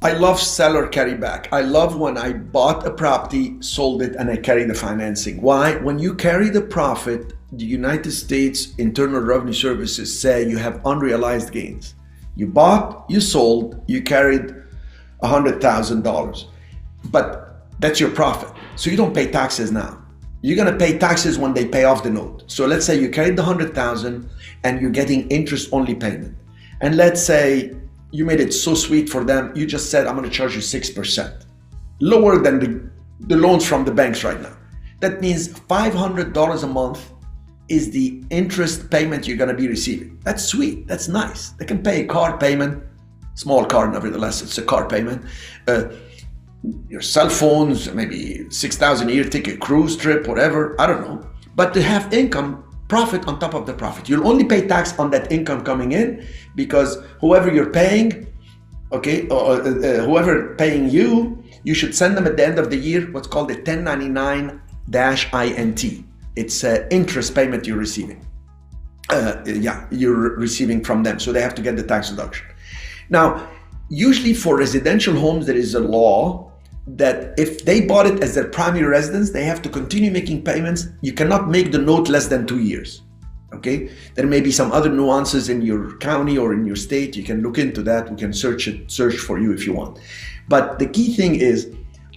I love seller carry back. I love when I bought a property, sold it, and I carry the financing. Why? When you carry the profit, the United States Internal Revenue Services say you have unrealized gains. You bought, you sold, you carried $100,000, but that's your profit. So you don't pay taxes now. You're gonna pay taxes when they pay off the note. So let's say you carried the 100,000 and you're getting interest only payment. And let's say you made it so sweet for them, you just said, I'm gonna charge you 6%, lower than the loans from the banks right now. That means $500 a month is the interest payment you're gonna be receiving. That's sweet, that's nice. They can pay a car payment, small car nevertheless, it's a car payment. Your cell phones, maybe 6,000 a year, take a cruise trip, whatever, I don't know. But to have income, profit on top of the profit. You'll only pay tax on that income coming in because whoever you're paying, okay, whoever paying you, you should send them at the end of the year what's called a 1099-INT. It's an interest payment you're receiving. You're receiving from them, so they have to get the tax deduction. Now, usually for residential homes, there is a law that if they bought it as their primary residence, they have to continue making payments. You cannot make the note less than 2 years, okay? There may be some other nuances in your county or in your state. You can look into that. We can search for you if you want. But the key thing is,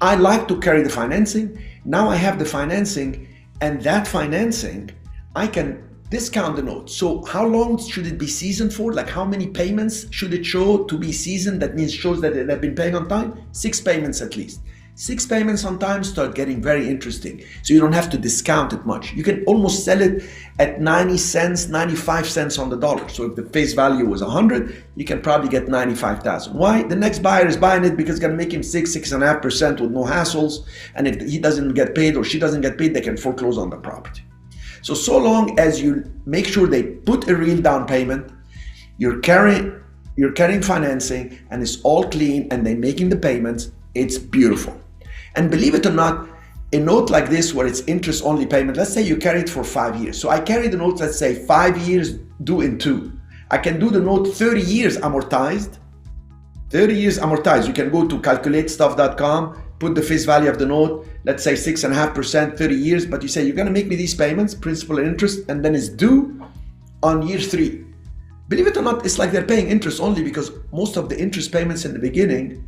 I like to carry the financing. Now I have the financing, and that financing, I can discount the note. So how long should it be seasoned for? Like how many payments should it show to be seasoned? That means shows that they've been paying on time. 6 payments at least. 6 payments on time start getting very interesting. So you don't have to discount it much. You can almost sell it at 90 cents, 95 cents on the dollar. So if the face value was 100, you can probably get 95,000. Why? The next buyer is buying it because it's gonna make him 6.5% with no hassles. And if he doesn't get paid or she doesn't get paid, they can foreclose on the property. So long as you make sure they put a real down payment, you're carrying financing and it's all clean and they're making the payments, it's beautiful. And believe it or not, a note like this where it's interest only payment, let's say you carry it for 5 years. So I carry the note, let's say 5 years due in 2. I can do the note 30 years amortized. 30 years amortized. You can go to calculatestuff.com, put the face value of the note, let's say 6.5%, 30 years, but you say you're gonna make me these payments, principal and interest, and then it's due on year 3. Believe it or not, it's like they're paying interest only because most of the interest payments in the beginning,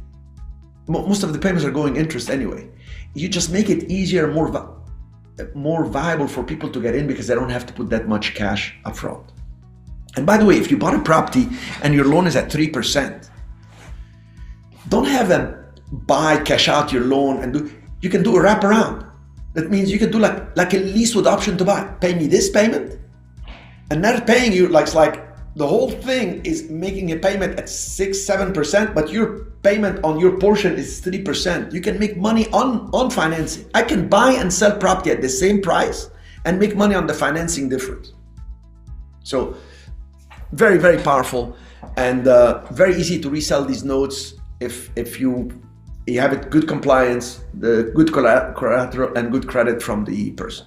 most of the payments are going interest anyway. You just make it easier, more viable for people to get in because they don't have to put that much cash up front. And by the way, if you bought a property and your loan is at 3%, don't have them buy, cash out your loan and do. You can do a wraparound. That means you can do like a lease with option to buy. Pay me this payment, and they're paying you like the whole thing is making a payment at 6-7%, but your payment on your portion is 3%. You can make money on financing. I can buy and sell property at the same price and make money on the financing difference. So very, very powerful and very easy to resell these notes if you have it good compliance, the good collateral and good credit from the person.